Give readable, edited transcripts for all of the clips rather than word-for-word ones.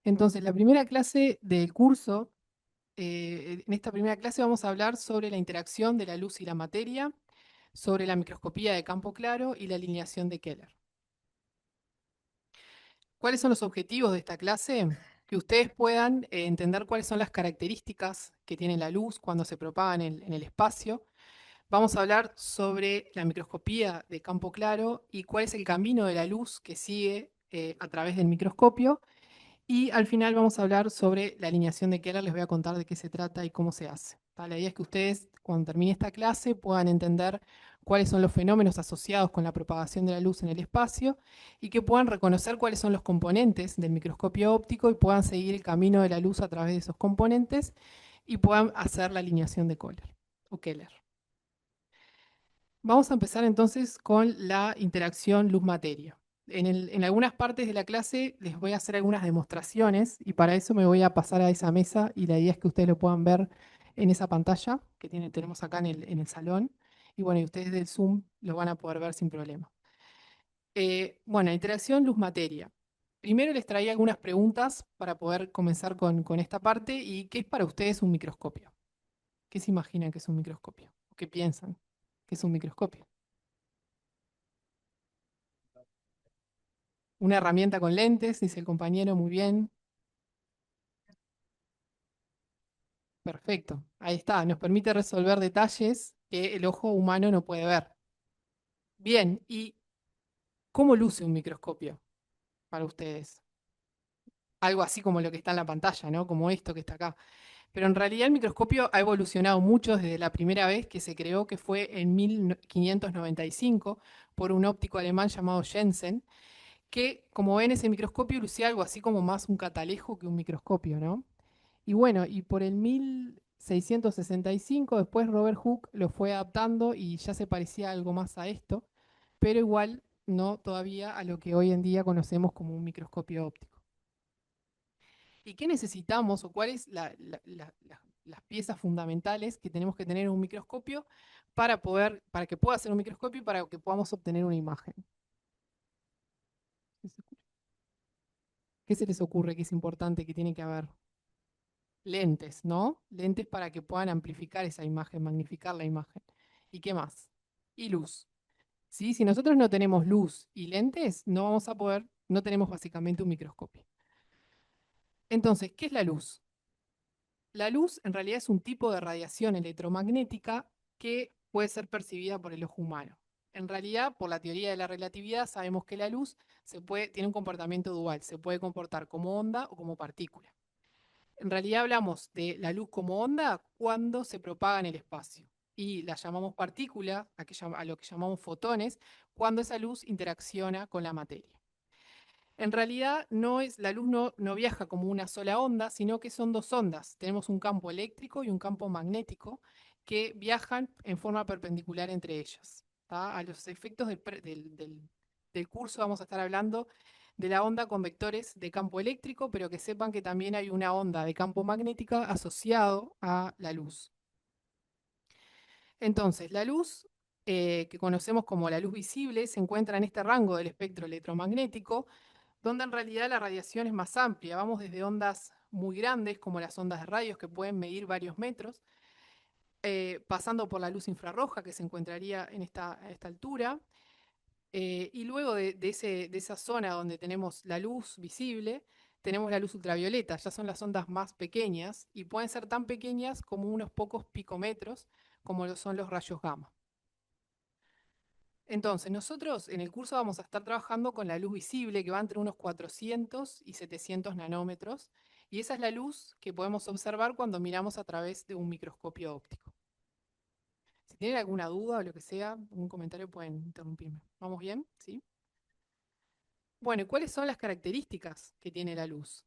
Entonces, la primera clase del curso, en esta primera clase vamos a hablar sobre la interacción de la luz y la materia, sobre la microscopía de campo claro y la alineación de Keller. ¿Cuáles son los objetivos de esta clase? Que ustedes puedan entender cuáles son las características que tiene la luz cuando se propaga en el espacio. Vamos a hablar sobre la microscopía de campo claro y cuál es el camino de la luz que sigue a través del microscopio. Y al final vamos a hablar sobre la alineación de Keller, les voy a contar de qué se trata y cómo se hace. La idea es que ustedes, cuando termine esta clase, puedan entender cuáles son los fenómenos asociados con la propagación de la luz en el espacio y que puedan reconocer cuáles son los componentes del microscopio óptico y puedan seguir el camino de la luz a través de esos componentes y puedan hacer la alineación de Keller o Keller. Vamos a empezar entonces con la interacción luz-materia. En algunas partes de la clase les voy a hacer algunas demostraciones y para eso me voy a pasar a esa mesa y la idea es que ustedes lo puedan ver en esa pantalla que tenemos acá en el salón. Y bueno, y ustedes del Zoom lo van a poder ver sin problema. Bueno, interacción luz-materia. Primero les traía algunas preguntas para poder comenzar con esta parte. ¿Y qué es para ustedes un microscopio? ¿Qué se imaginan que es un microscopio? ¿O qué piensan que es un microscopio? Una herramienta con lentes, dice el compañero, muy bien. Perfecto. Ahí está. Nos permite resolver detalles que el ojo humano no puede ver. Bien, ¿y cómo luce un microscopio para ustedes? Algo así como lo que está en la pantalla, ¿no? Como esto que está acá. Pero en realidad el microscopio ha evolucionado mucho desde la primera vez que se creó, que fue en 1595 por un óptico alemán llamado Jensen, que como ven ese microscopio lucía algo así como más un catalejo que un microscopio, ¿no? Y bueno, y por el 1665 después Robert Hooke lo fue adaptando y ya se parecía algo más a esto, pero igual no todavía a lo que hoy en día conocemos como un microscopio óptico. ¿Y qué necesitamos o cuáles las piezas fundamentales que tenemos que tener en un microscopio para que pueda ser un microscopio y para que podamos obtener una imagen? ¿Qué se les ocurre que es importante que tiene que haber? Lentes, ¿no? Lentes para que puedan amplificar esa imagen, magnificar la imagen. ¿Y qué más? Y luz. ¿Sí? Si nosotros no tenemos luz y lentes, no vamos a poder, no tenemos básicamente un microscopio. Entonces, ¿qué es la luz? La luz en realidad es un tipo de radiación electromagnética que puede ser percibida por el ojo humano. En realidad, por la teoría de la relatividad, sabemos que la luz tiene un comportamiento dual, se puede comportar como onda o como partícula. En realidad hablamos de la luz como onda cuando se propaga en el espacio y la llamamos partícula, a lo que llamamos fotones, cuando esa luz interacciona con la materia. En realidad la luz no viaja como una sola onda, sino que son dos ondas. Tenemos un campo eléctrico y un campo magnético que viajan en forma perpendicular entre ellas. ¿Tá? A los efectos del curso vamos a estar hablando de la onda con vectores de campo eléctrico, pero que sepan que también hay una onda de campo magnética asociado a la luz. Entonces, la luz que conocemos como la luz visible se encuentra en este rango del espectro electromagnético, donde en realidad la radiación es más amplia. Vamos desde ondas muy grandes, como las ondas de rayos, que pueden medir varios metros, pasando por la luz infrarroja, que se encontraría a esta altura, y luego de esa zona donde tenemos la luz visible, tenemos la luz ultravioleta, ya son las ondas más pequeñas, y pueden ser tan pequeñas como unos pocos picómetros, como lo son los rayos gamma. Entonces, nosotros en el curso vamos a estar trabajando con la luz visible que va entre unos 400 y 700 nanómetros, y esa es la luz que podemos observar cuando miramos a través de un microscopio óptico. Si tienen alguna duda o lo que sea, algún comentario pueden interrumpirme. ¿Vamos bien? ¿Sí? Bueno, ¿y cuáles son las características que tiene la luz?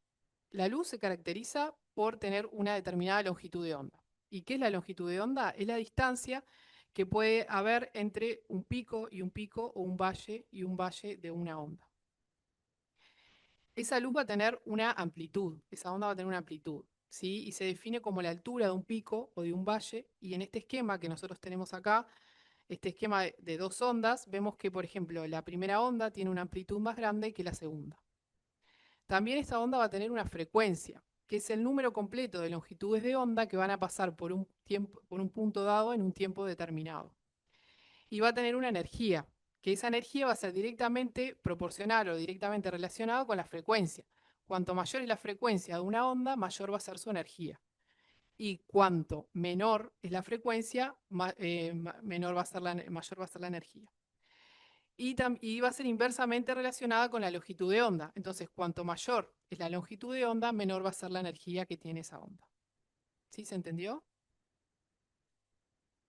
La luz se caracteriza por tener una determinada longitud de onda. ¿Y qué es la longitud de onda? Es la distancia que puede haber entre un pico y un pico o un valle y un valle de una onda. Esa luz va a tener una amplitud, esa onda va a tener una amplitud, ¿sí? Y se define como la altura de un pico o de un valle. Y en este esquema que nosotros tenemos acá, este esquema de dos ondas, vemos que, por ejemplo, la primera onda tiene una amplitud más grande que la segunda. También esta onda va a tener una frecuencia, que es el número completo de longitudes de onda que van a pasar por un tiempo, por un punto dado en un tiempo determinado. Y va a tener una energía, que esa energía va a ser directamente proporcional o directamente relacionada con la frecuencia. Cuanto mayor es la frecuencia de una onda, mayor va a ser su energía. Y cuanto menor es la frecuencia, mayor va a ser la energía. Y va a ser inversamente relacionada con la longitud de onda. Entonces, cuanto mayor es la longitud de onda, menor va a ser la energía que tiene esa onda. ¿Sí se entendió?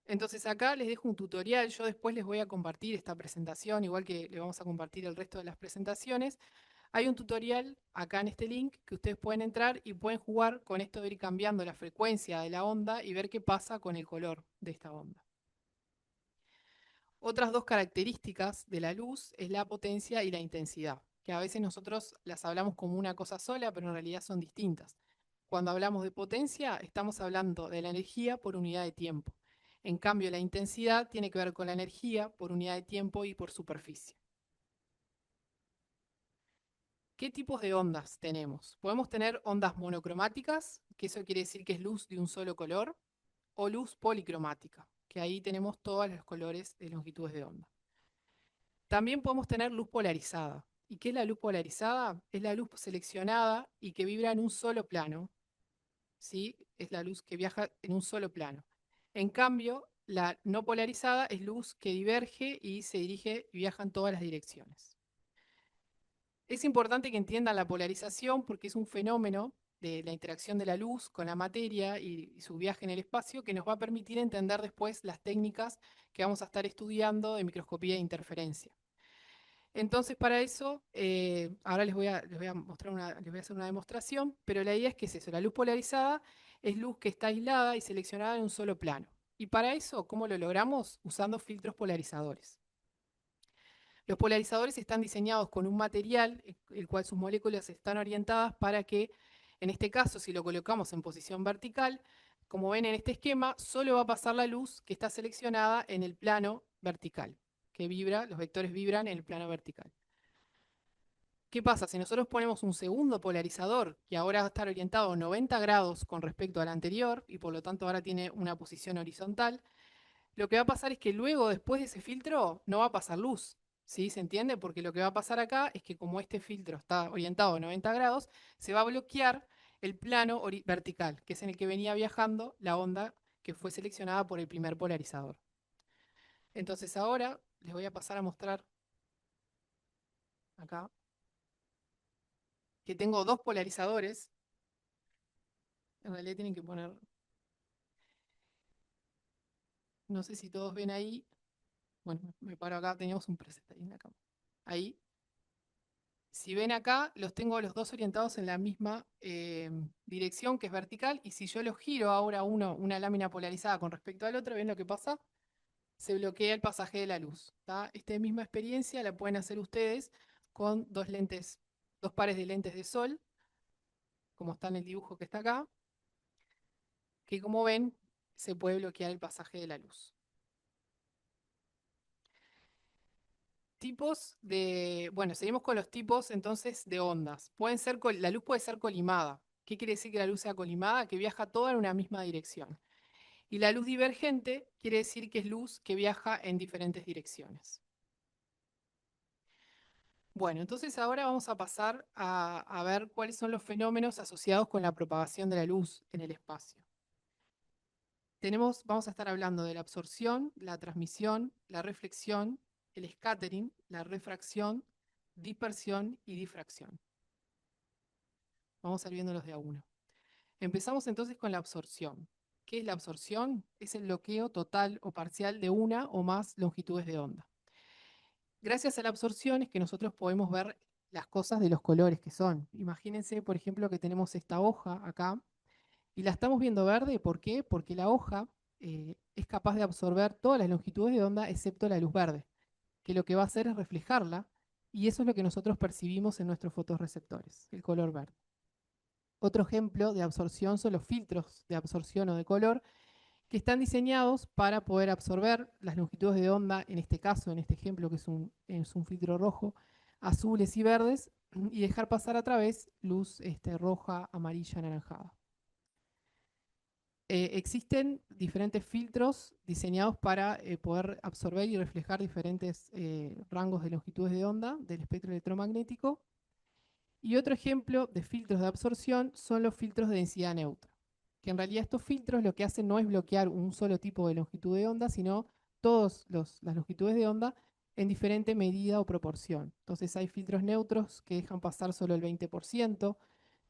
Entonces acá les dejo un tutorial, yo después les voy a compartir esta presentación, igual que le vamos a compartir el resto de las presentaciones. Hay un tutorial acá en este link que ustedes pueden entrar y pueden jugar con esto de ir cambiando la frecuencia de la onda y ver qué pasa con el color de esta onda. Otras dos características de la luz es la potencia y la intensidad, que a veces nosotros las hablamos como una cosa sola, pero en realidad son distintas. Cuando hablamos de potencia, estamos hablando de la energía por unidad de tiempo. En cambio, la intensidad tiene que ver con la energía por unidad de tiempo y por superficie. ¿Qué tipos de ondas tenemos? Podemos tener ondas monocromáticas, que eso quiere decir que es luz de un solo color, o luz policromática, que ahí tenemos todos los colores de longitudes de onda. También podemos tener luz polarizada. ¿Y qué es la luz polarizada? Es la luz seleccionada y que vibra en un solo plano. ¿Sí? Es la luz que viaja en un solo plano. En cambio, la no polarizada es luz que diverge y se dirige y viaja en todas las direcciones. Es importante que entiendan la polarización porque es un fenómeno de la interacción de la luz con la materia y su viaje en el espacio que nos va a permitir entender después las técnicas que vamos a estar estudiando de microscopía e interferencia. Entonces, para eso, ahora les voy a mostrar les voy a hacer una demostración, pero la idea es que es eso, la luz polarizada es luz que está aislada y seleccionada en un solo plano. Y para eso, ¿cómo lo logramos? Usando filtros polarizadores. Los polarizadores están diseñados con un material, el cual sus moléculas están orientadas para que, en este caso, si lo colocamos en posición vertical, como ven en este esquema, solo va a pasar la luz que está seleccionada en el plano vertical, que vibra, los vectores vibran en el plano vertical. ¿Qué pasa? Si nosotros ponemos un segundo polarizador que ahora va a estar orientado 90 grados con respecto al anterior y por lo tanto ahora tiene una posición horizontal, lo que va a pasar es que luego, después de ese filtro, no va a pasar luz. ¿Sí? ¿Se entiende? Porque lo que va a pasar acá es que como este filtro está orientado a 90 grados, se va a bloquear el plano vertical, que es en el que venía viajando la onda que fue seleccionada por el primer polarizador. Entonces ahora les voy a pasar a mostrar acá que tengo dos polarizadores. En realidad tienen que poner, no sé si todos ven ahí. Bueno, me paro acá, teníamos un preset ahí en la cámara. Ahí. Si ven acá, los tengo los dos orientados en la misma dirección, que es vertical, y si yo los giro ahora una lámina polarizada con respecto al otro, ¿ven lo que pasa? Se bloquea el pasaje de la luz. Esta misma experiencia la pueden hacer ustedes con dos pares de lentes de sol, como está en el dibujo que está acá, que como ven, se puede bloquear el pasaje de la luz. Tipos de, bueno, seguimos con los tipos entonces de ondas. La luz puede ser colimada. ¿Qué quiere decir que la luz sea colimada? Que viaja toda en una misma dirección. Y la luz divergente quiere decir que es luz que viaja en diferentes direcciones. Bueno, entonces ahora vamos a pasar a ver cuáles son los fenómenos asociados con la propagación de la luz en el espacio. Vamos a estar hablando de la absorción, la transmisión, la reflexión, el scattering, la refracción, dispersión y difracción. Vamos a ir viéndolos de a uno. Empezamos entonces con la absorción. ¿Qué es la absorción? Es el bloqueo total o parcial de una o más longitudes de onda. Gracias a la absorción es que nosotros podemos ver las cosas de los colores que son. Imagínense, por ejemplo, que tenemos esta hoja acá y la estamos viendo verde. ¿Por qué? Porque la hoja es capaz de absorber todas las longitudes de onda excepto la luz verde, que lo que va a hacer es reflejarla y eso es lo que nosotros percibimos en nuestros fotorreceptores, el color verde. Otro ejemplo de absorción son los filtros de absorción o de color que están diseñados para poder absorber las longitudes de onda, en este caso, en este ejemplo que es un filtro rojo, azules y verdes y dejar pasar a través luz roja, amarilla, anaranjada. Existen diferentes filtros diseñados para poder absorber y reflejar diferentes rangos de longitudes de onda del espectro electromagnético. Y otro ejemplo de filtros de absorción son los filtros de densidad neutra, que en realidad estos filtros lo que hacen no es bloquear un solo tipo de longitud de onda, sino todas las longitudes de onda en diferente medida o proporción. Entonces hay filtros neutros que dejan pasar solo el 20%,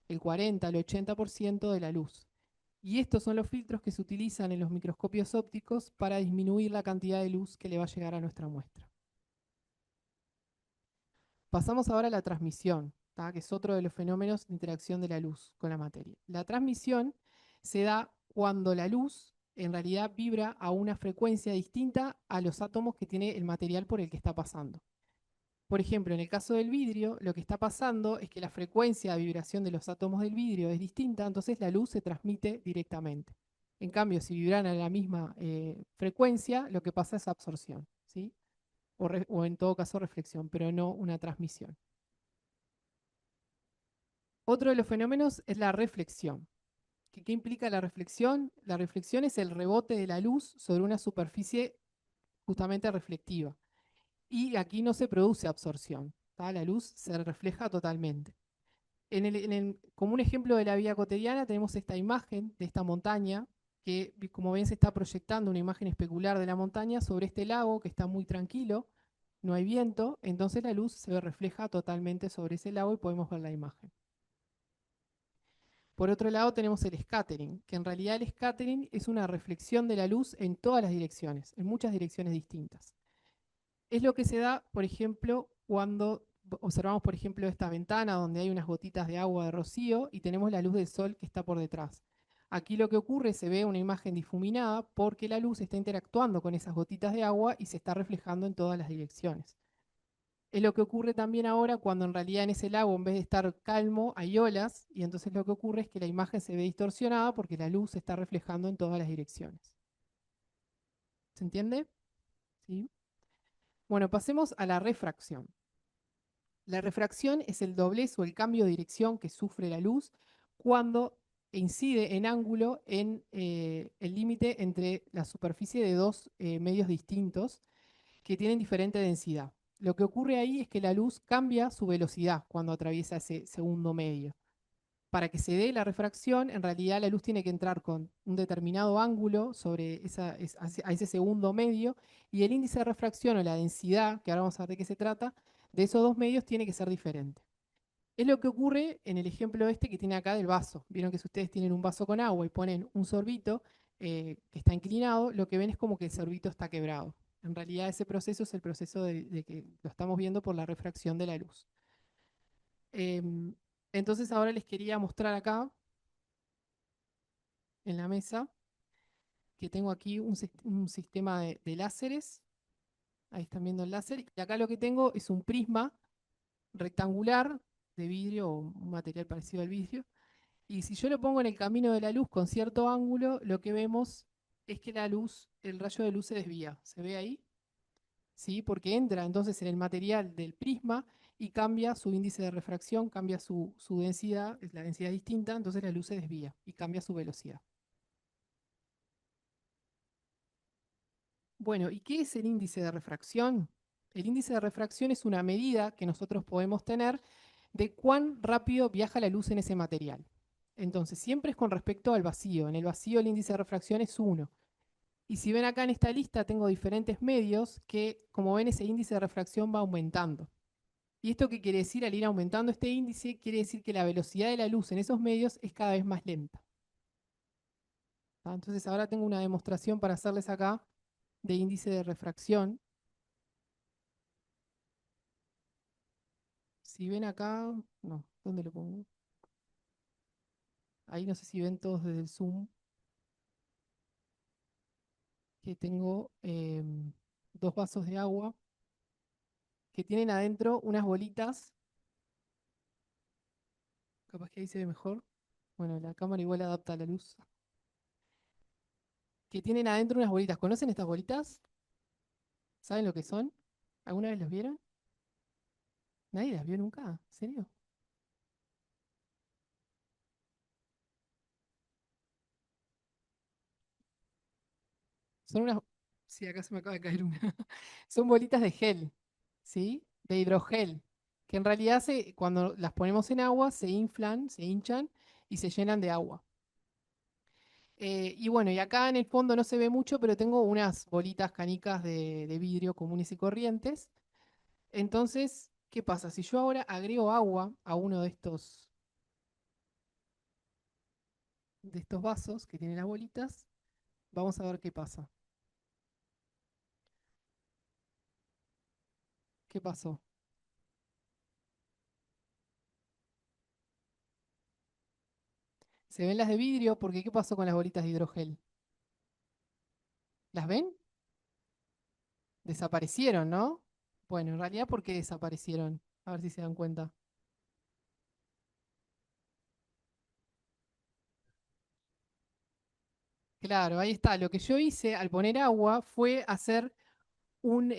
el 40%, el 80% de la luz. Y estos son los filtros que se utilizan en los microscopios ópticos para disminuir la cantidad de luz que le va a llegar a nuestra muestra. Pasamos ahora a la transmisión, ¿tá? Que es otro de los fenómenos de interacción de la luz con la materia. La transmisión se da cuando la luz en realidad vibra a una frecuencia distinta a los átomos que tiene el material por el que está pasando. Por ejemplo, en el caso del vidrio, lo que está pasando es que la frecuencia de vibración de los átomos del vidrio es distinta, entonces la luz se transmite directamente. En cambio, si vibran a la misma frecuencia, lo que pasa es absorción, ¿sí? O en todo caso reflexión, pero no una transmisión. Otro de los fenómenos es la reflexión. ¿Qué implica la reflexión? La reflexión es el rebote de la luz sobre una superficie justamente reflectiva. Y aquí no se produce absorción, ¿tá? La luz se refleja totalmente. Como un ejemplo de la vida cotidiana tenemos esta imagen de esta montaña, que como ven se está proyectando una imagen especular de la montaña sobre este lago que está muy tranquilo, no hay viento, entonces la luz se refleja totalmente sobre ese lago y podemos ver la imagen. Por otro lado tenemos el scattering, que en realidad el scattering es una reflexión de la luz en todas las direcciones, en muchas direcciones distintas. Es lo que se da, por ejemplo, cuando observamos, por ejemplo, esta ventana donde hay unas gotitas de agua de rocío y tenemos la luz del sol que está por detrás. Aquí lo que ocurre, se ve una imagen difuminada porque la luz está interactuando con esas gotitas de agua y se está reflejando en todas las direcciones. Es lo que ocurre también ahora cuando en realidad en ese lago, en vez de estar calmo, hay olas, y entonces lo que ocurre es que la imagen se ve distorsionada porque la luz se está reflejando en todas las direcciones. ¿Se entiende? ¿Sí? Bueno, pasemos a la refracción. La refracción es el doblez o el cambio de dirección que sufre la luz cuando incide en ángulo en el límite entre la superficie de dos medios distintos que tienen diferente densidad. Lo que ocurre ahí es que la luz cambia su velocidad cuando atraviesa ese segundo medio. Para que se dé la refracción, en realidad la luz tiene que entrar con un determinado ángulo sobre a ese segundo medio, y el índice de refracción o la densidad, que ahora vamos a ver de qué se trata, de esos dos medios tiene que ser diferente. Es lo que ocurre en el ejemplo este que tiene acá del vaso. Vieron que si ustedes tienen un vaso con agua y ponen un sorbito que está inclinado, lo que ven es como que el sorbito está quebrado. En realidad ese proceso es el proceso de que lo estamos viendo por la refracción de la luz. Em, entonces ahora les quería mostrar acá en la mesa que tengo aquí un sistema de láseres. Ahí están viendo el láser. Y acá lo que tengo es un prisma rectangular de vidrio o un material parecido al vidrio. Y si yo lo pongo en el camino de la luz con cierto ángulo, lo que vemos es que la luz, el rayo de luz se desvía. ¿Se ve ahí? ¿Sí? Porque entra entonces en el material del prisma y cambia su índice de refracción, cambia su densidad, la densidad es distinta, entonces la luz se desvía y cambia su velocidad. Bueno, ¿y qué es el índice de refracción? El índice de refracción es una medida que nosotros podemos tener de cuán rápido viaja la luz en ese material. Entonces, siempre es con respecto al vacío. En el vacío el índice de refracción es 1. Y si ven acá en esta lista, tengo diferentes medios que, como ven, ese índice de refracción va aumentando. ¿Y esto qué quiere decir? Al ir aumentando este índice, quiere decir que la velocidad de la luz en esos medios es cada vez más lenta. ¿Tá? Entonces ahora tengo una demostración para hacerles acá de índice de refracción. Si ven acá, no, ¿dónde lo pongo? Ahí no sé si ven todos desde el zoom, que tengo dos vasos de agua que tienen adentro unas bolitas, capaz que ahí se ve mejor. Bueno, la cámara igual adapta la luz. Que tienen adentro unas bolitas. ¿Conocen estas bolitas? ¿Saben lo que son? ¿Alguna vez los vieron? ¿Nadie las vio nunca? ¿En serio? Son unas... Sí, acá se me acaba de caer una. Son bolitas de gel, ¿sí? De hidrogel, que en realidad cuando las ponemos en agua se inflan, se hinchan y se llenan de agua. Y bueno, y acá en el fondo no se ve mucho, pero tengo unas bolitas canicas de vidrio comunes y corrientes. Entonces, ¿qué pasa? Si yo ahora agrego agua a uno de estos vasos que tienen las bolitas, vamos a ver qué pasa. ¿Qué pasó? ¿Se ven las de vidrio? Porque ¿qué pasó con las bolitas de hidrogel? ¿Las ven? Desaparecieron, ¿no? Bueno, en realidad, ¿por qué desaparecieron? A ver si se dan cuenta. Claro, ahí está. Lo que yo hice al poner agua fue hacer un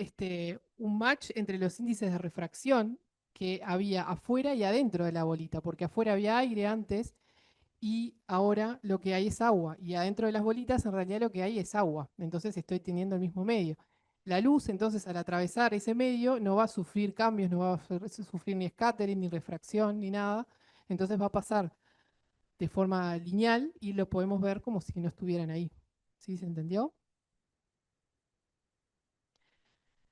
match entre los índices de refracción que había afuera y adentro de la bolita, porque afuera había aire antes y ahora lo que hay es agua. Y adentro de las bolitas en realidad lo que hay es agua. Entonces estoy teniendo el mismo medio. La luz, entonces, al atravesar ese medio, no va a sufrir cambios, no va a sufrir ni scattering, ni refracción, ni nada. Entonces va a pasar de forma lineal y lo podemos ver como si no estuvieran ahí. ¿Sí se entendió?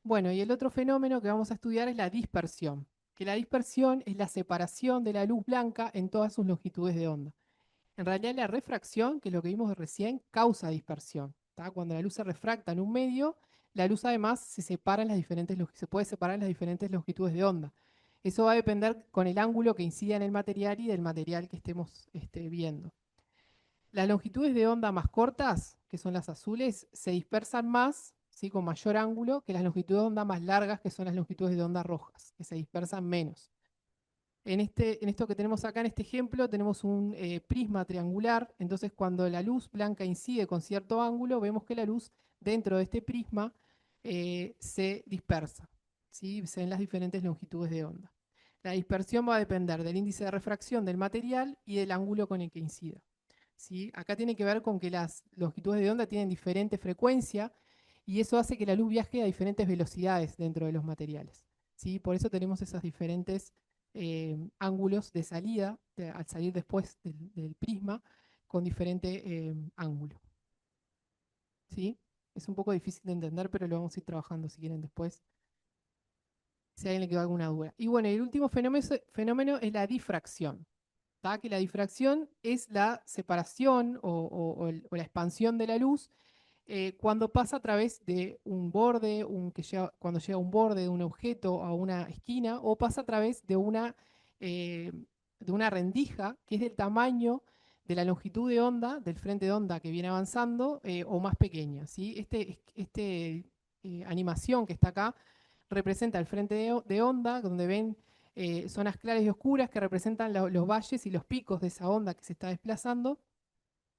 Bueno, y el otro fenómeno que vamos a estudiar es la dispersión, que la dispersión es la separación de la luz blanca en todas sus longitudes de onda. En realidad la refracción, que es lo que vimos recién, causa dispersión. ¿Tá? Cuando la luz se refracta en un medio, la luz además se puede separar en las diferentes longitudes de onda. Eso va a depender con el ángulo que incida en el material y del material que estemos viendo. Las longitudes de onda más cortas, que son las azules, se dispersan más, ¿sí? Con mayor ángulo, que las longitudes de onda más largas, que son las longitudes de onda rojas, que se dispersan menos. En esto que tenemos acá, en este ejemplo, tenemos un prisma triangular, entonces cuando la luz blanca incide con cierto ángulo, vemos que la luz dentro de este prisma se dispersa, ¿sí? Se ven las diferentes longitudes de onda. La dispersión va a depender del índice de refracción del material y del ángulo con el que incida. ¿Sí? Acá tiene que ver con que las longitudes de onda tienen diferente frecuencia y eso hace que la luz viaje a diferentes velocidades dentro de los materiales. ¿Sí? Por eso tenemos esos diferentes ángulos de salida, al salir después del prisma, con diferente ángulo. ¿Sí? Es un poco difícil de entender, pero lo vamos a ir trabajando si quieren después, si a alguien le quedó alguna duda. Y bueno, el último fenómeno es la difracción. ¿Tá? Que la difracción es la separación o la expansión de la luz cuando pasa a través de un borde, cuando llega a un borde de un objeto a una esquina, o pasa a través eh, de una rendija que es del tamaño de la longitud de onda, del frente de onda que viene avanzando, o más pequeña. ¿Sí? Animación que está acá representa el frente de onda, donde ven zonas claras y oscuras que representan los valles y los picos de esa onda que se está desplazando.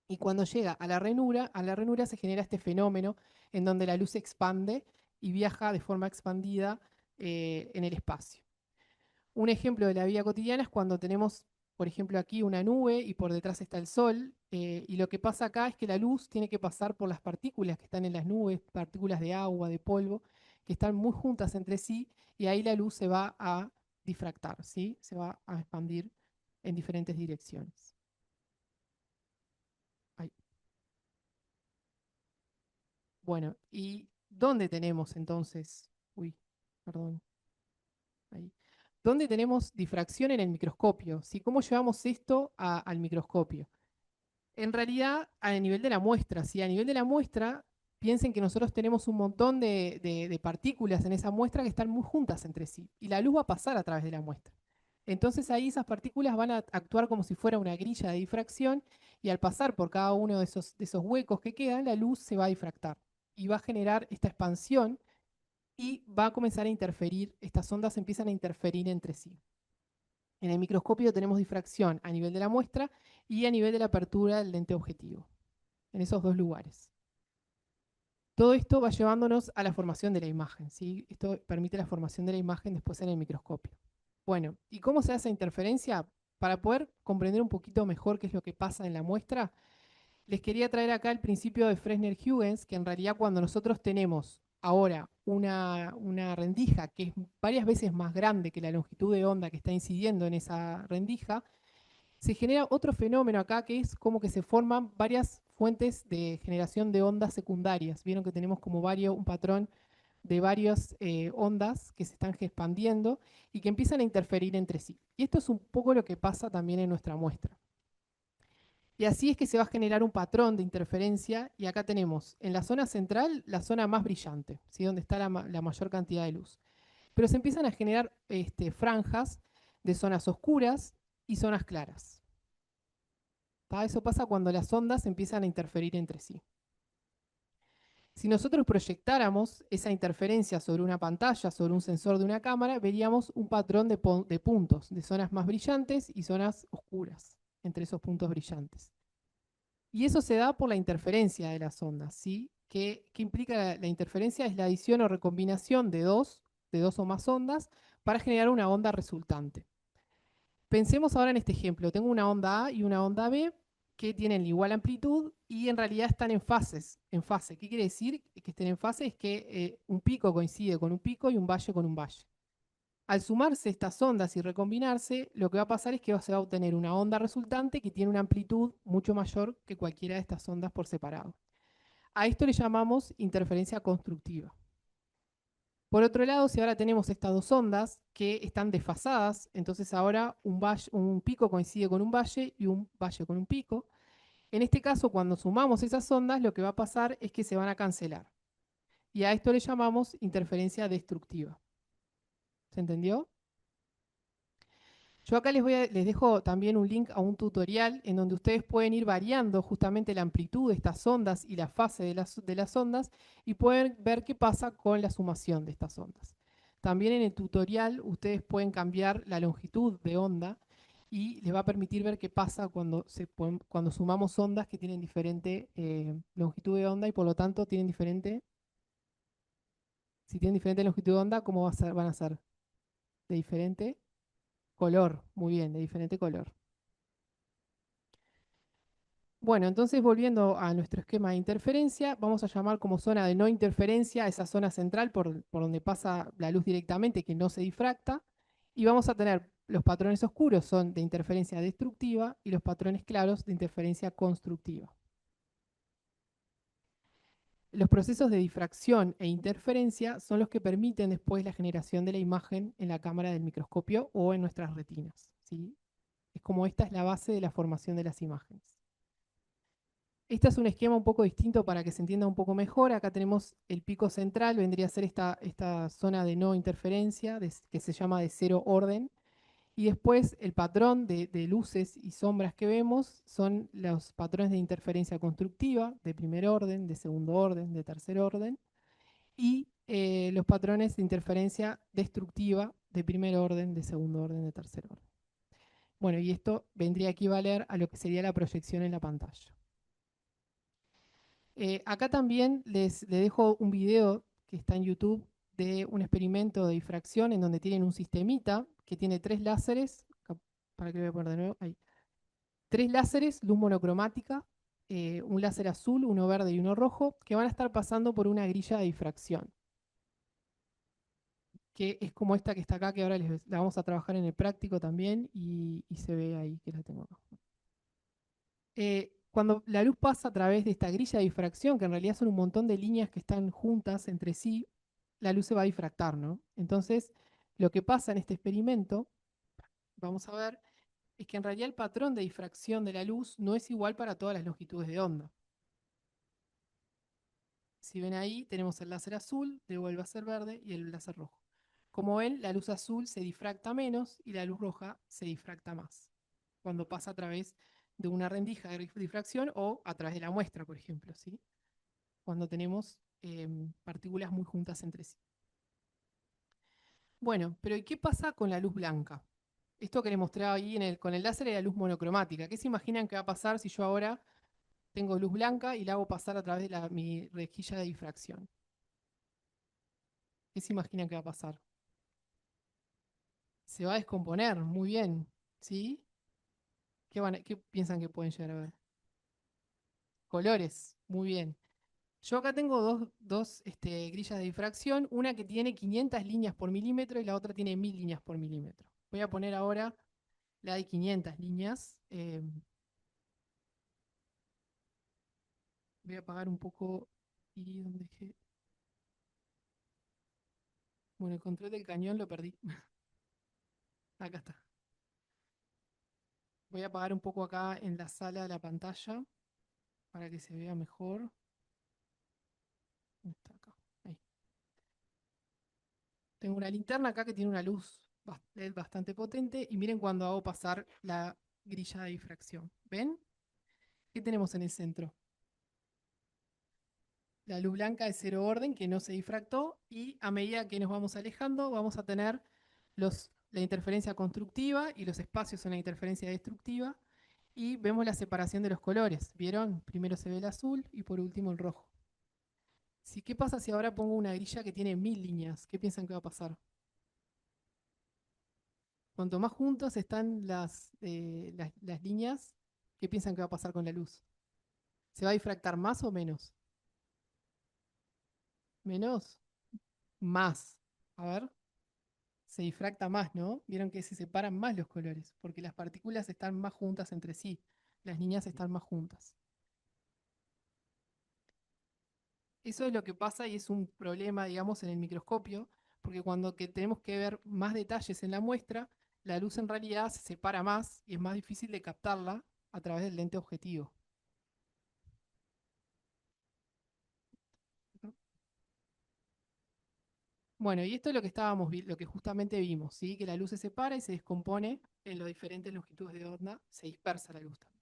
Y cuando llega a la ranura se genera este fenómeno en donde la luz se expande y viaja de forma expandida en el espacio. Un ejemplo de la vida cotidiana es cuando tenemos, por ejemplo, aquí una nube y por detrás está el sol, y lo que pasa acá es que la luz tiene que pasar por las partículas que están en las nubes, partículas de agua, de polvo, que están muy juntas entre sí, y ahí la luz se va a difractar, ¿sí? Se va a expandir en diferentes direcciones. Ahí. Bueno, ¿y dónde tenemos entonces? Uy, perdón, ahí. ¿Dónde tenemos difracción en el microscopio? ¿Sí? ¿Cómo llevamos esto al microscopio? En realidad, a nivel de la muestra, ¿sí? A nivel de la muestra, piensen que nosotros tenemos un montón de partículas en esa muestra que están muy juntas entre sí, y la luz va a pasar a través de la muestra. Entonces ahí esas partículas van a actuar como si fuera una grilla de difracción, y al pasar por cada uno de esos huecos que quedan, la luz se va a difractar y va a generar esta expansión y va a comenzar a interferir, estas ondas empiezan a interferir entre sí. En el microscopio tenemos difracción a nivel de la muestra y a nivel de la apertura del lente objetivo, en esos dos lugares. Todo esto va llevándonos a la formación de la imagen, ¿sí? Esto permite la formación de la imagen después en el microscopio. Bueno, ¿y cómo se hace interferencia? Para poder comprender un poquito mejor qué es lo que pasa en la muestra, les quería traer acá el principio de Fresnel-Huygens, que en realidad cuando nosotros tenemos ahora una rendija que es varias veces más grande que la longitud de onda que está incidiendo en esa rendija, se genera otro fenómeno acá que es como que se forman varias fuentes de generación de ondas secundarias. Vieron que tenemos como un patrón de varias ondas que se están expandiendo y que empiezan a interferir entre sí. Y esto es un poco lo que pasa también en nuestra muestra. Y así es que se va a generar un patrón de interferencia y acá tenemos en la zona central la zona más brillante, ¿sí? Donde está la mayor cantidad de luz. Pero se empiezan a generar franjas de zonas oscuras y zonas claras. ¿Tá? Eso pasa cuando las ondas empiezan a interferir entre sí. Si nosotros proyectáramos esa interferencia sobre una pantalla, sobre un sensor de una cámara, veríamos un patrón de puntos, de zonas más brillantes y zonas oscuras entre esos puntos brillantes. Y eso se da por la interferencia de las ondas, ¿sí? ¿Qué implica la interferencia? Es la adición o recombinación de dos o más ondas para generar una onda resultante. Pensemos ahora en este ejemplo. Tengo una onda A y una onda B que tienen igual amplitud y en realidad están en fases, en fase. ¿Qué quiere decir que estén en fase? Es que un pico coincide con un pico y un valle con un valle. Al sumarse estas ondas y recombinarse, lo que va a pasar es que se va a obtener una onda resultante que tiene una amplitud mucho mayor que cualquiera de estas ondas por separado. A esto le llamamos interferencia constructiva. Por otro lado, si ahora tenemos estas dos ondas que están desfasadas, entonces ahora un pico coincide con un valle y un valle con un pico. En este caso, cuando sumamos esas ondas, lo que va a pasar es que se van a cancelar. Y a esto le llamamos interferencia destructiva. ¿Se entendió? Yo acá les dejo también un link a un tutorial en donde ustedes pueden ir variando justamente la amplitud de estas ondas y la fase de las ondas y pueden ver qué pasa con la sumación de estas ondas. También en el tutorial ustedes pueden cambiar la longitud de onda y les va a permitir ver qué pasa cuando sumamos ondas que tienen diferente longitud de onda y por lo tanto tienen si tienen diferente longitud de onda, ¿cómo van a ser? De diferente color, muy bien, de diferente color. Bueno, entonces volviendo a nuestro esquema de interferencia, vamos a llamar como zona de no interferencia a esa zona central por donde pasa la luz directamente que no se difracta, y vamos a tener los patrones oscuros son de interferencia destructiva y los patrones claros de interferencia constructiva. Los procesos de difracción e interferencia son los que permiten después la generación de la imagen en la cámara del microscopio o en nuestras retinas, ¿sí? Es como esta es la base de la formación de las imágenes. Este es un esquema un poco distinto para que se entienda un poco mejor. Acá tenemos el pico central, vendría a ser esta zona de no interferencia, que se llama de cero orden. Y después el patrón de luces y sombras que vemos son los patrones de interferencia constructiva, de primer orden, de segundo orden, de tercer orden. Y los patrones de interferencia destructiva, de primer orden, de segundo orden, de tercer orden. Bueno, y esto vendría a equivaler a lo que sería la proyección en la pantalla. Acá también les dejo un video que está en YouTube de un experimento de difracción en donde tienen un sistemita que tiene tres láseres, para que lo voy a poner de nuevo, ahí. Tres láseres, luz monocromática, un láser azul, uno verde y uno rojo, que van a estar pasando por una grilla de difracción, que es como esta que está acá, que ahora la vamos a trabajar en el práctico también, y se ve ahí que la tengo acá. Cuando la luz pasa a través de esta grilla de difracción, que en realidad son un montón de líneas que están juntas entre sí, la luz se va a difractar, ¿no? Entonces, lo que pasa en este experimento, vamos a ver, es que en realidad el patrón de difracción de la luz no es igual para todas las longitudes de onda. Si ven ahí, tenemos el láser azul, luego vuelve a ser verde y el láser rojo. Como ven, la luz azul se difracta menos y la luz roja se difracta más cuando pasa a través de una rendija de difracción o a través de la muestra, por ejemplo, ¿sí? Cuando tenemos partículas muy juntas entre sí. Bueno, pero ¿y qué pasa con la luz blanca? Esto que les mostraba ahí con el láser era luz monocromática. ¿Qué se imaginan que va a pasar si yo ahora tengo luz blanca y la hago pasar a través de mi rejilla de difracción? ¿Qué se imaginan que va a pasar? Se va a descomponer, muy bien. ¿Sí? ¿Qué piensan que pueden llegar a ver? Colores, muy bien. Yo acá tengo dos grillas de difracción, una que tiene 500 líneas por milímetro y la otra tiene 1000 líneas por milímetro. Voy a poner ahora la de 500 líneas. Voy a apagar un poco y donde dejé. Bueno, el control del cañón lo perdí. Acá está. Voy a apagar un poco acá en la sala de la pantalla para que se vea mejor. ¿Dónde está acá? Ahí. Tengo una linterna acá que tiene una luz LED bastante potente y miren cuando hago pasar la grilla de difracción. ¿Ven? ¿Qué tenemos en el centro? La luz blanca de cero orden que no se difractó y a medida que nos vamos alejando vamos a tener la interferencia constructiva y los espacios en la interferencia destructiva y vemos la separación de los colores. ¿Vieron? Primero se ve el azul y por último el rojo. Sí, ¿qué pasa si ahora pongo una grilla que tiene 1000 líneas? ¿Qué piensan que va a pasar? Cuanto más juntas están las líneas, ¿qué piensan que va a pasar con la luz? ¿Se va a difractar más o menos? ¿Menos? Más. A ver, se difracta más, ¿no? Vieron que se separan más los colores, porque las partículas están más juntas entre sí. Las líneas están más juntas. Eso es lo que pasa y es un problema, digamos, en el microscopio, porque cuando tenemos que ver más detalles en la muestra, la luz en realidad se separa más y es más difícil de captarla a través del lente objetivo. ¿No? Bueno, y esto es lo que lo que justamente vimos, ¿sí? Que la luz se separa y se descompone en las diferentes longitudes de onda, se dispersa la luz también.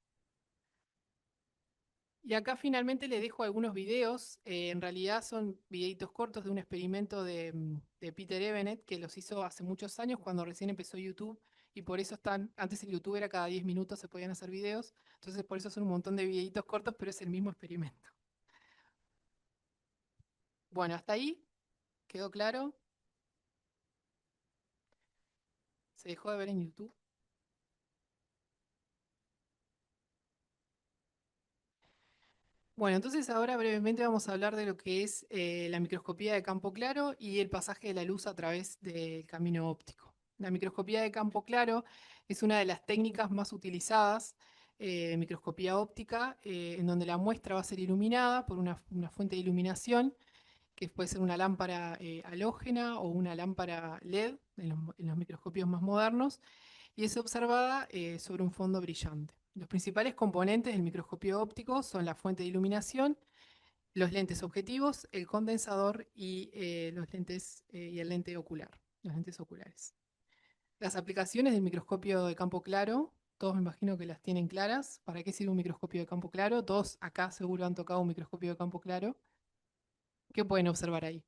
Y acá finalmente les dejo algunos videos, en realidad son videitos cortos de un experimento de Peter Evenet que los hizo hace muchos años cuando recién empezó YouTube y por eso antes el YouTube era cada 10 minutos se podían hacer videos, entonces por eso son un montón de videitos cortos, pero es el mismo experimento. Bueno, hasta ahí, ¿quedó claro? ¿Se dejó de ver en YouTube? Bueno, entonces ahora brevemente vamos a hablar de lo que es la microscopía de campo claro y el pasaje de la luz a través del camino óptico. La microscopía de campo claro es una de las técnicas más utilizadas de microscopía óptica, en donde la muestra va a ser iluminada por una fuente de iluminación, que puede ser una lámpara halógena o una lámpara LED en los microscopios más modernos, y es observada sobre un fondo brillante. Los principales componentes del microscopio óptico son la fuente de iluminación, los lentes objetivos, el condensador y los lentes y el lente ocular, los lentes oculares. Las aplicaciones del microscopio de campo claro, todos me imagino que las tienen claras. ¿Para qué sirve un microscopio de campo claro? Todos acá seguro han tocado un microscopio de campo claro. ¿Qué pueden observar ahí?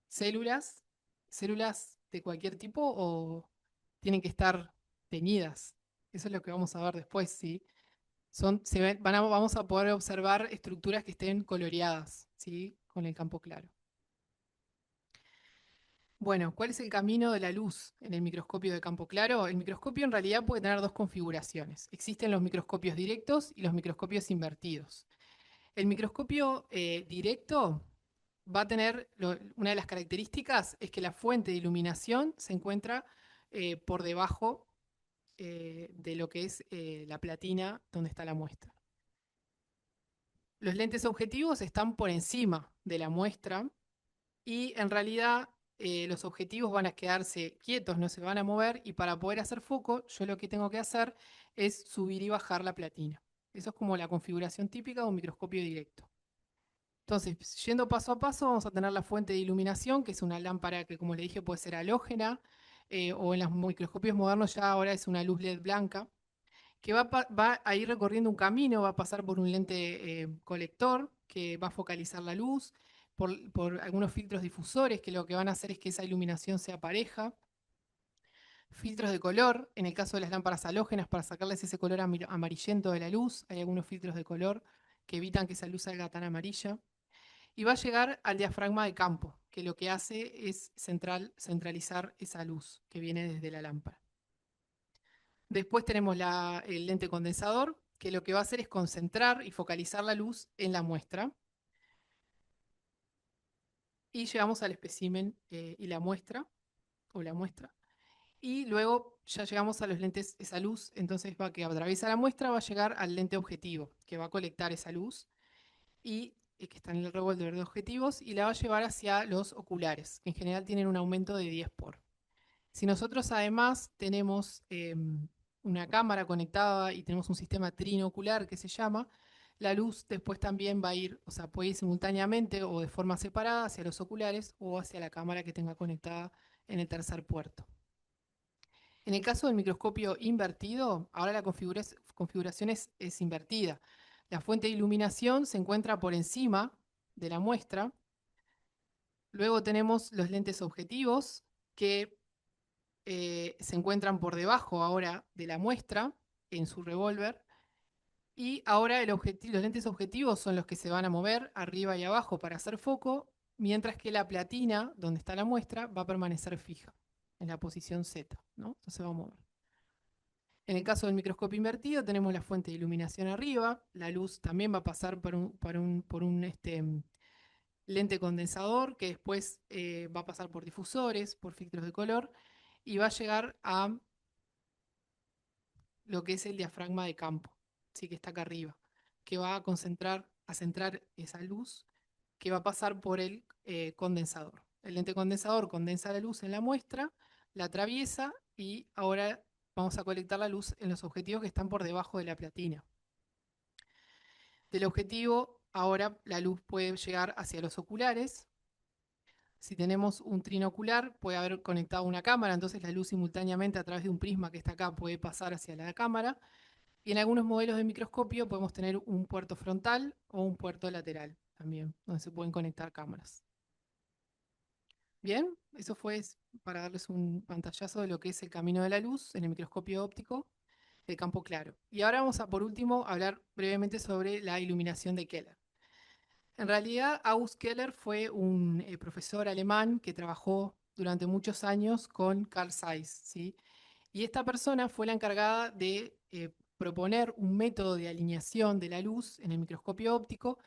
Células, células de cualquier tipo o tienen que estar teñidas. Eso es lo que vamos a ver después, ¿sí? Vamos a poder observar estructuras que estén coloreadas, ¿sí? Con el campo claro. Bueno, ¿cuál es el camino de la luz en el microscopio de campo claro? El microscopio en realidad puede tener dos configuraciones. Existen los microscopios directos y los microscopios invertidos. El microscopio directo va a tener, una de las características es que la fuente de iluminación se encuentra por debajo de lo que es la platina donde está la muestra. Los lentes objetivos están por encima de la muestra y en realidad los objetivos van a quedarse quietos, no se van a mover y para poder hacer foco yo lo que tengo que hacer es subir y bajar la platina. Eso es como la configuración típica de un microscopio directo. Entonces, yendo paso a paso, vamos a tener la fuente de iluminación, que es una lámpara que, como le dije, puede ser halógena, o en los microscopios modernos ya ahora es una luz LED blanca, que va a ir recorriendo un camino, va a pasar por un lente colector, que va a focalizar la luz, por algunos filtros difusores, que lo que van a hacer es que esa iluminación sea pareja, filtros de color, en el caso de las lámparas halógenas, para sacarles ese color amarillento de la luz, hay algunos filtros de color que evitan que esa luz salga tan amarilla y va a llegar al diafragma de campo. que lo que hace es centralizar esa luz que viene desde la lámpara. Después tenemos el lente condensador, que lo que va a hacer es concentrar y focalizar la luz en la muestra. Y llegamos al espécimen y la muestra, o la muestra. Y luego ya llegamos a los lentes, esa luz, entonces va que atraviesa la muestra, va a llegar al lente objetivo, que va a colectar esa luz y que está en el revólver de objetivos y la va a llevar hacia los oculares, que en general tienen un aumento de 10 por. Si nosotros además tenemos una cámara conectada y tenemos un sistema trinocular que se llama, la luz después también va a ir, o sea, puede ir simultáneamente o de forma separada hacia los oculares o hacia la cámara que tenga conectada en el tercer puerto. En el caso del microscopio invertido, ahora la configuración es invertida. La fuente de iluminación se encuentra por encima de la muestra. Luego tenemos los lentes objetivos que se encuentran por debajo ahora de la muestra en su revólver. Y ahora los lentes objetivos son los que se van a mover arriba y abajo para hacer foco, mientras que la platina, donde está la muestra, va a permanecer fija en la posición Z, ¿no? Entonces se va a mover. En el caso del microscopio invertido tenemos la fuente de iluminación arriba, la luz también va a pasar por un lente condensador que después va a pasar por difusores, por filtros de color y va a llegar a lo que es el diafragma de campo, ¿sí? Que está acá arriba, que va a centrar esa luz que va a pasar por el condensador. El lente condensador condensa la luz en la muestra, la atraviesa y ahora vamos a colectar la luz en los objetivos que están por debajo de la platina. Del objetivo, ahora la luz puede llegar hacia los oculares. Si tenemos un trinocular, puede haber conectado una cámara, entonces la luz simultáneamente a través de un prisma que está acá puede pasar hacia la cámara. Y en algunos modelos de microscopio podemos tener un puerto frontal o un puerto lateral también, donde se pueden conectar cámaras. Bien, eso fue para darles un pantallazo de lo que es el camino de la luz en el microscopio óptico de campo claro. Y ahora vamos a, por último, hablar brevemente sobre la iluminación de Keller. En realidad, August Keller fue un profesor alemán que trabajó durante muchos años con Carl Zeiss, ¿sí? Y esta persona fue la encargada de proponer un método de alineación de la luz en el microscopio óptico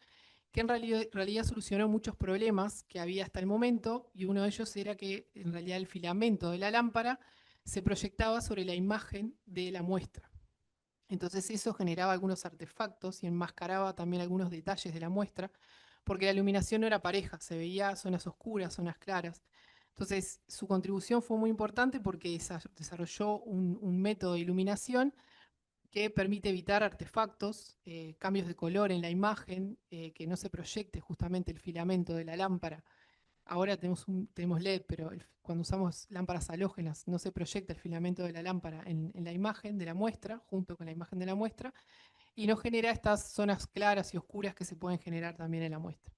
que en realidad solucionó muchos problemas que había hasta el momento, y uno de ellos era que en realidad el filamento de la lámpara se proyectaba sobre la imagen de la muestra. Entonces eso generaba algunos artefactos y enmascaraba también algunos detalles de la muestra, porque la iluminación no era pareja, se veía zonas oscuras, zonas claras. Entonces su contribución fue muy importante porque desarrolló un método de iluminación que permite evitar artefactos, cambios de color en la imagen, que no se proyecte justamente el filamento de la lámpara. Ahora tenemos LED, pero cuando usamos lámparas halógenas no se proyecta el filamento de la lámpara en la imagen de la muestra, junto con la imagen de la muestra, y no genera estas zonas claras y oscuras que se pueden generar también en la muestra.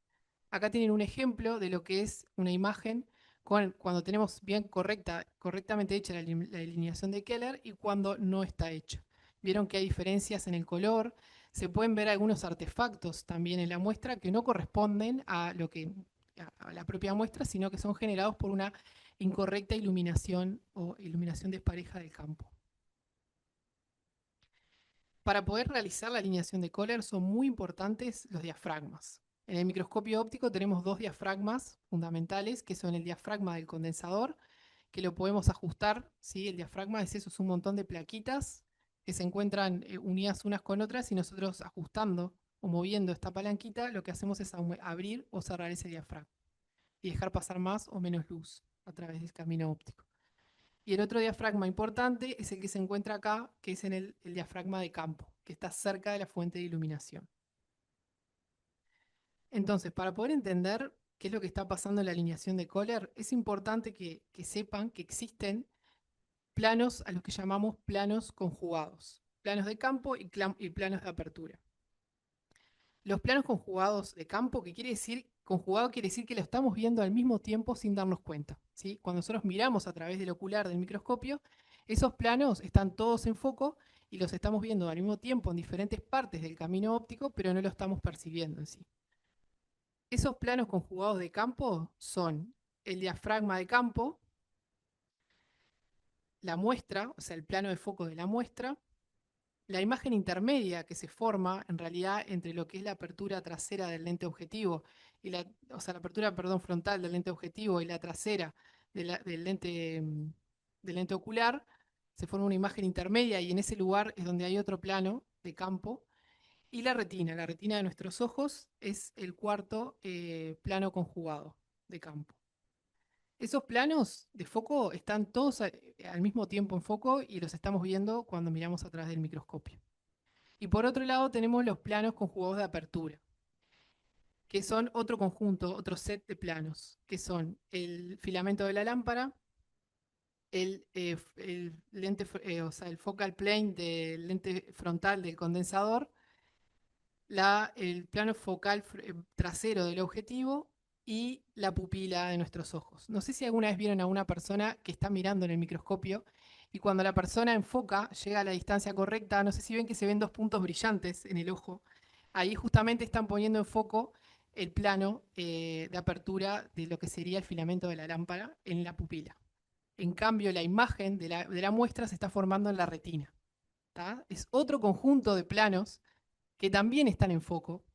Acá tienen un ejemplo de lo que es una imagen cuando tenemos bien correctamente hecha la alineación de Keller y cuando no está hecha. Vieron que hay diferencias en el color, se pueden ver algunos artefactos también en la muestra que no corresponden a la propia muestra, sino que son generados por una incorrecta iluminación o iluminación despareja del campo. Para poder realizar la alineación de Kohler son muy importantes los diafragmas. En el microscopio óptico tenemos dos diafragmas fundamentales, que son el diafragma del condensador, que lo podemos ajustar, ¿sí? El diafragma es eso, es un montón de plaquitas que se encuentran unidas unas con otras y nosotros ajustando o moviendo esta palanquita, lo que hacemos es abrir o cerrar ese diafragma y dejar pasar más o menos luz a través del camino óptico. Y el otro diafragma importante es el que se encuentra acá, que es en el diafragma de campo, que está cerca de la fuente de iluminación. Entonces, para poder entender qué es lo que está pasando en la alineación de Kohler, es importante que sepan que existen planos a los que llamamos planos conjugados, planos de campo y planos de apertura. Los planos conjugados de campo, ¿qué quiere decir? Conjugado quiere decir que lo estamos viendo al mismo tiempo sin darnos cuenta, ¿sí? Cuando nosotros miramos a través del ocular del microscopio, esos planos están todos en foco y los estamos viendo al mismo tiempo en diferentes partes del camino óptico, pero no lo estamos percibiendo en sí. Esos planos conjugados de campo son el diafragma de campo, la muestra, o sea, el plano de foco de la muestra, la imagen intermedia que se forma en realidad entre lo que es la apertura trasera del lente objetivo y o sea, la apertura, perdón, frontal del lente objetivo y la trasera del lente ocular, se forma una imagen intermedia y en ese lugar es donde hay otro plano de campo. Y la retina de nuestros ojos es el cuarto plano conjugado de campo. Esos planos de foco están todos al mismo tiempo en foco y los estamos viendo cuando miramos a través del microscopio. Y por otro lado tenemos los planos conjugados de apertura, que son otro conjunto, otro set de planos, que son el filamento de la lámpara, el lente, o sea, el focal plane del lente frontal del condensador, el plano focal trasero del objetivo y la pupila de nuestros ojos. No sé si alguna vez vieron a una persona que está mirando en el microscopio y cuando la persona enfoca, llega a la distancia correcta, no sé si ven que se ven dos puntos brillantes en el ojo. Ahí justamente están poniendo en foco el plano de apertura de lo que sería el filamento de la lámpara en la pupila. En cambio, la imagen de la muestra se está formando en la retina. ¿Tá? Es otro conjunto de planos que también están en foco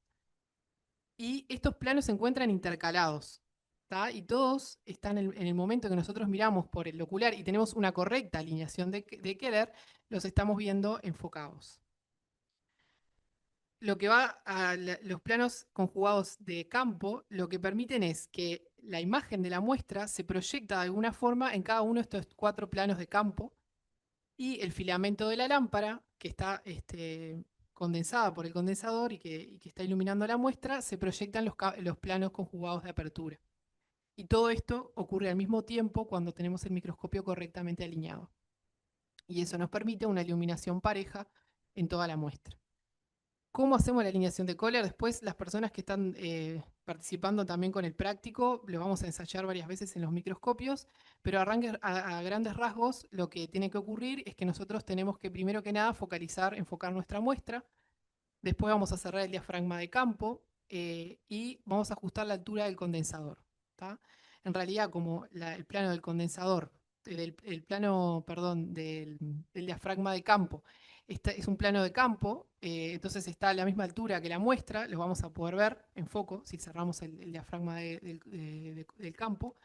y estos planos se encuentran intercalados. ¿Tá? Y todos están en el momento que nosotros miramos por el ocular y tenemos una correcta alineación de Keller, los estamos viendo enfocados. Lo que va a los planos conjugados de campo, lo que permiten es que la imagen de la muestra se proyecta de alguna forma en cada uno de estos cuatro planos de campo y el filamento de la lámpara, que está condensada por el condensador y que está iluminando la muestra, se proyectan los planos conjugados de apertura. Y todo esto ocurre al mismo tiempo cuando tenemos el microscopio correctamente alineado. Y eso nos permite una iluminación pareja en toda la muestra. ¿Cómo hacemos la alineación de Kohler? Después las personas que están participando también con el práctico, lo vamos a ensayar varias veces en los microscopios, pero a grandes rasgos lo que tiene que ocurrir es que nosotros tenemos que primero que nada enfocar nuestra muestra, después vamos a cerrar el diafragma de campo y vamos a ajustar la altura del condensador. ¿Tá? En realidad, como el plano del condensador, el plano, perdón, del diafragma de campo, es un plano de campo, entonces está a la misma altura que la muestra, lo vamos a poder ver en foco si cerramos el diafragma del campo.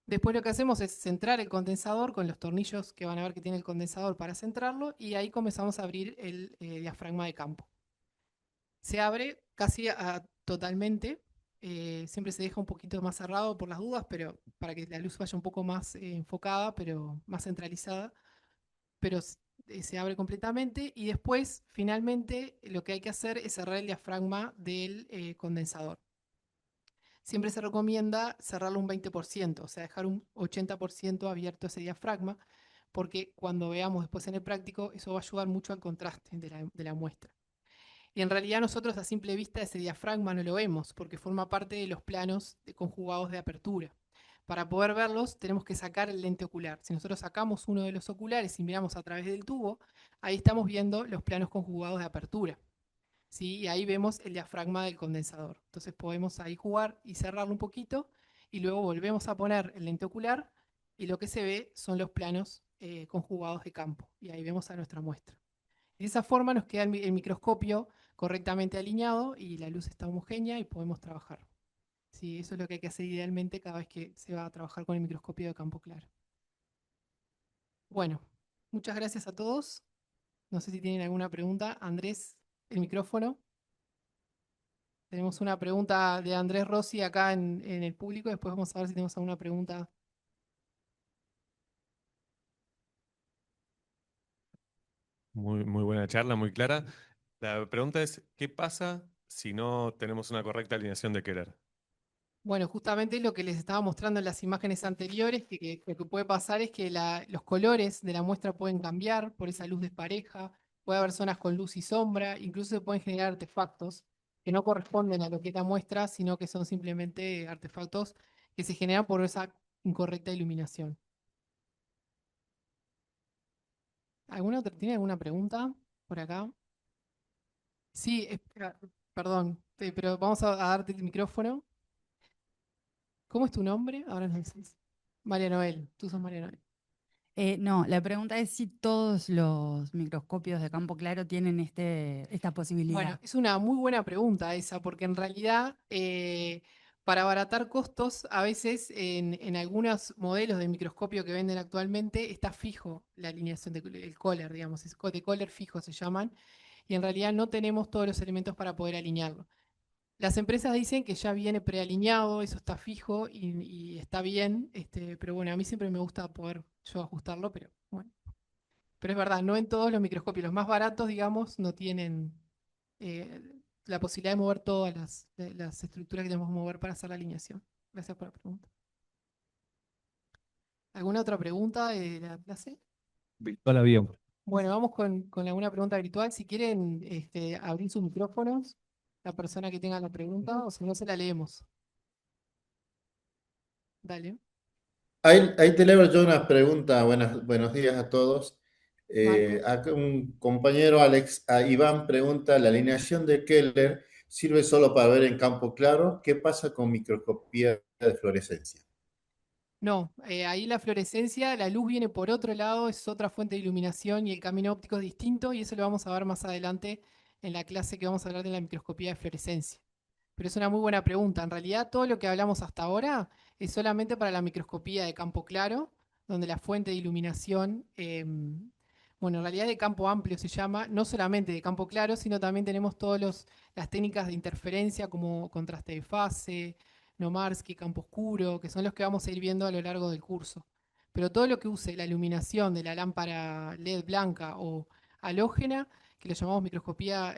Después lo que hacemos es centrar el condensador con los tornillos que van a ver que tiene el condensador para centrarlo y ahí comenzamos a abrir el diafragma de campo. Se abre casi totalmente. Siempre se deja un poquito más cerrado por las dudas, pero para que la luz vaya un poco más enfocada, pero más centralizada. Pero se abre completamente y después, finalmente, lo que hay que hacer es cerrar el diafragma del condensador. Siempre se recomienda cerrarlo un 20%, o sea, dejar un 80% abierto ese diafragma, porque cuando veamos después en el práctico, eso va a ayudar mucho al contraste de la muestra. Y en realidad nosotros a simple vista ese diafragma no lo vemos porque forma parte de los planos conjugados de apertura. Para poder verlos tenemos que sacar el lente ocular. Si nosotros sacamos uno de los oculares y miramos a través del tubo, ahí estamos viendo los planos conjugados de apertura. ¿Sí? Y ahí vemos el diafragma del condensador. Entonces podemos ahí jugar y cerrarlo un poquito y luego volvemos a poner el lente ocular y lo que se ve son los planos conjugados de campo. Y ahí vemos a nuestra muestra. De esa forma nos queda el microscopio correctamente alineado y la luz está homogénea y podemos trabajar. Sí, eso es lo que hay que hacer idealmente cada vez que se va a trabajar con el microscopio de campo claro. Bueno, muchas gracias a todos. No sé si tienen alguna pregunta. Andrés, el micrófono. Tenemos una pregunta de Andrés Rossi acá en el público. Después vamos a ver si tenemos alguna pregunta. Muy buena charla, muy clara. La pregunta es, ¿qué pasa si no tenemos una correcta alineación de Keller? Bueno, justamente lo que les estaba mostrando en las imágenes anteriores, lo que puede pasar es que los colores de la muestra pueden cambiar por esa luz despareja, puede haber zonas con luz y sombra, incluso se pueden generar artefactos que no corresponden a lo que es la muestra, sino que son simplemente artefactos que se generan por esa incorrecta iluminación. ¿Tiene alguna pregunta por acá? Sí, perdón, pero vamos a darte el micrófono. ¿Cómo es tu nombre? Ahora no sé. María Noel, tú sos María Noel. No, la pregunta es si todos los microscopios de campo claro tienen esta Bueno, posibilidad. es una muy buena pregunta esa, porque en realidad para abaratar costos, a veces en algunos modelos de microscopio que venden actualmente está fijo la alineación del color, digamos, de color fijo se llaman, y en realidad no tenemos todos los elementos para poder alinearlo. Las empresas dicen que ya viene prealineado, eso está fijo y está bien, pero bueno, a mí siempre me gusta poder yo ajustarlo, pero bueno. Pero es verdad, no en todos los microscopios, los más baratos, digamos, no tienen eh, la posibilidad de mover todas las estructuras que tenemos que mover para hacer la alineación. Gracias por la pregunta. ¿Alguna otra pregunta de la clase? Virtual había. Bueno, vamos con alguna pregunta virtual. Si quieren abrir sus micrófonos, la persona que tenga la pregunta, o si no, se la leemos. Dale, Ahí te leo yo una pregunta. Buenos días a todos. Marco. Acá un compañero, Iván, pregunta, ¿la alineación de Keller sirve solo para ver en campo claro? ¿Qué pasa con microscopía de fluorescencia? No, ahí la fluorescencia, la luz viene por otro lado, es otra fuente de iluminación y el camino óptico es distinto y eso lo vamos a ver más adelante en la clase que vamos a hablar de la microscopía de fluorescencia. Pero es una muy buena pregunta. En realidad, todo lo que hablamos hasta ahora es solamente para la microscopía de campo claro, donde la fuente de iluminación, bueno, en realidad de campo amplio se llama, no solamente de campo claro, sino también tenemos todas las técnicas de interferencia como contraste de fase, Nomarsky, campo oscuro, que son los que vamos a ir viendo a lo largo del curso. Pero todo lo que use la iluminación de la lámpara LED blanca o halógena, que lo llamamos microscopía,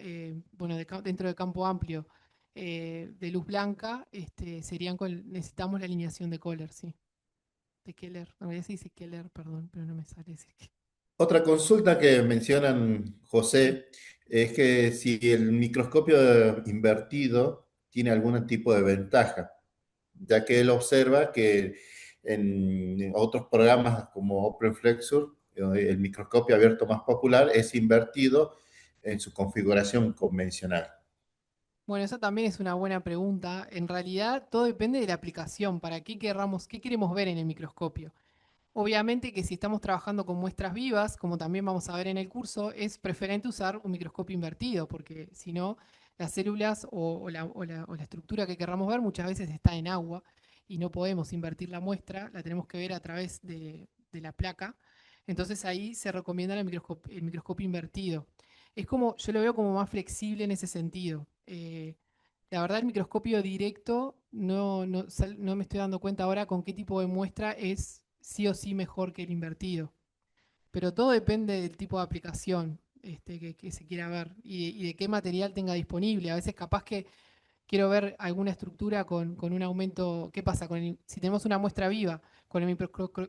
bueno, dentro del campo amplio, de luz blanca, necesitamos la alineación de Kohler, sí, de Keller. En realidad se dice Keller, perdón, pero no me sale decir que. Otra consulta que mencionan, Sí. José, es que si el microscopio invertido tiene algún tipo de ventaja, ya que él observa que en otros programas como OpenFlexur, el microscopio abierto más popular es invertido en su configuración convencional. Bueno, esa también es una buena pregunta. En realidad, todo depende de la aplicación. ¿Para qué queremos ver en el microscopio? Obviamente que si estamos trabajando con muestras vivas, como también vamos a ver en el curso, es preferente usar un microscopio invertido, porque si no, las células o la estructura que querramos ver muchas veces está en agua y no podemos invertir la muestra, la tenemos que ver a través de la placa. Entonces ahí se recomienda el microscopio invertido. Es como, yo lo veo como más flexible en ese sentido. La verdad, el microscopio directo no me estoy dando cuenta ahora con qué tipo de muestra es sí o sí mejor que el invertido. Pero todo depende del tipo de aplicación que se quiera ver y de qué material tenga disponible. A veces capaz que quiero ver alguna estructura con un aumento. ¿Qué pasa? Si tenemos una muestra viva con el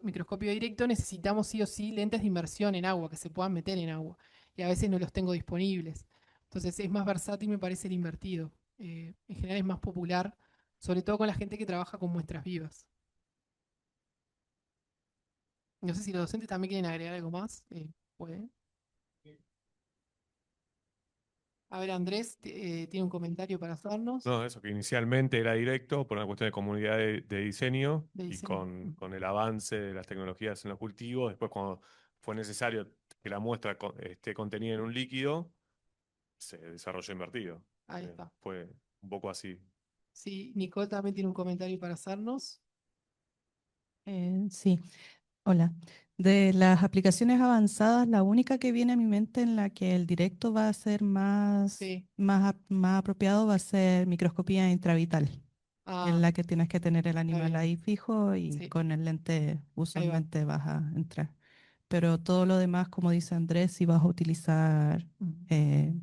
microscopio directo, necesitamos sí o sí lentes de inmersión en agua, que se puedan meter en agua. Y a veces no los tengo disponibles. Entonces es más versátil, me parece, el invertido. En general es más popular, sobre todo con la gente que trabaja con muestras vivas. No sé si los docentes también quieren agregar algo más. Pueden. A ver, Andrés tiene un comentario para hacernos No, eso que inicialmente era directo por una cuestión de comunidad de diseño de y diseño. con el avance de las tecnologías en los cultivos, después cuando fue necesario que la muestra esté contenida en un líquido, se desarrolló invertido. Ahí está. Fue un poco así. Sí, Nicole también tiene un comentario para hacernos. Sí, hola. De las aplicaciones avanzadas, la única que viene a mi mente en la que el directo va a ser Sí. más apropiado va a ser microscopía intravital, en Ah, la que tienes que tener el está animal bien. ahí fijo y Sí, con el lente ahí va. usualmente vas a entrar. Pero todo lo demás, como dice Andrés, si vas a utilizar Mm. eh,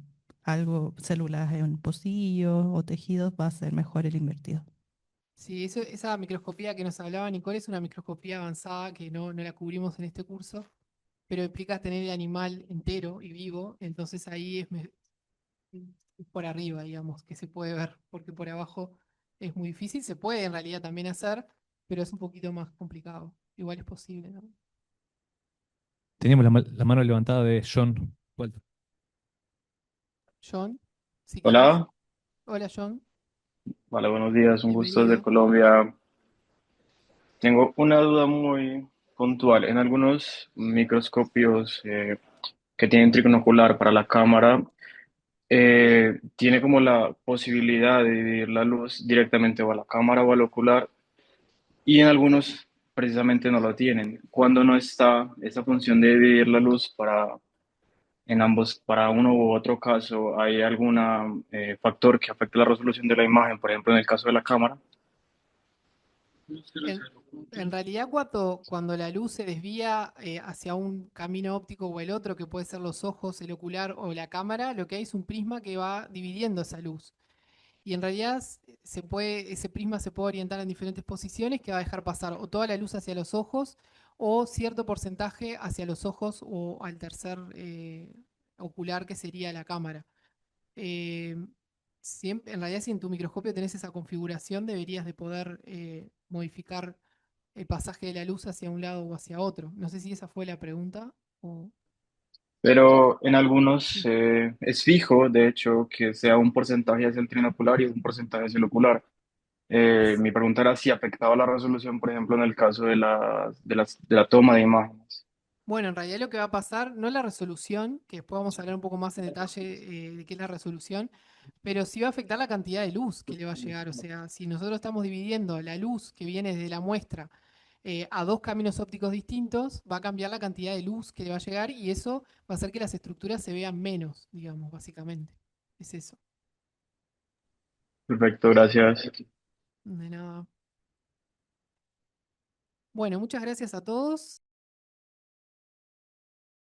algo, células en pocillos o tejidos, va a ser mejor el invertido. Sí, esa microscopía que nos hablaba Nicole es una microscopía avanzada que no la cubrimos en este curso, pero implica tener el animal entero y vivo, entonces ahí es por arriba, digamos, que se puede ver, porque por abajo es muy difícil. Se puede en realidad también hacer, pero es un poquito más complicado. Igual es posible, ¿no? Teníamos la mano levantada de John. Walter. John, si querés. Hola, Hola, John. Vale, buenos días, un gusto desde Bienvenido. Colombia. Tengo una duda muy puntual. En algunos microscopios que tienen tricnocular para la cámara, tiene como la posibilidad de dividir la luz directamente o a la cámara o al ocular, y en algunos precisamente no lo tienen. Cuando no está esa función de dividir la luz en ambos, para uno u otro caso, ¿hay algún factor que afecte la resolución de la imagen, por ejemplo, en el caso de la cámara? En, en realidad, cuando la luz se desvía hacia un camino óptico o el otro, que puede ser los ojos, el ocular o la cámara, lo que hay es un prisma que va dividiendo esa luz. Y en realidad ese prisma se puede orientar en diferentes posiciones que va a dejar pasar o toda la luz hacia los ojos o cierto porcentaje hacia los ojos o al tercer ocular que sería la cámara. Eh, en realidad, si en tu microscopio tenés esa configuración, deberías de poder modificar el pasaje de la luz hacia un lado o hacia otro. No sé si esa fue la pregunta o... Pero en algunos Sí. es fijo, de hecho, que sea un porcentaje hacia el trinocular y un porcentaje hacia el ocular. Mi pregunta era si afectaba la resolución, por ejemplo, en el caso de la toma de imágenes. Bueno, en realidad lo que va a pasar, no la resolución, que después vamos a hablar un poco más en detalle de qué es la resolución, pero sí va a afectar la cantidad de luz que le va a llegar. O sea, si nosotros estamos dividiendo la luz que viene de la muestra a dos caminos ópticos distintos, va a cambiar la cantidad de luz que le va a llegar y eso va a hacer que las estructuras se vean menos, digamos, básicamente. Es eso. Perfecto, gracias. De nada. Bueno, muchas gracias a todos.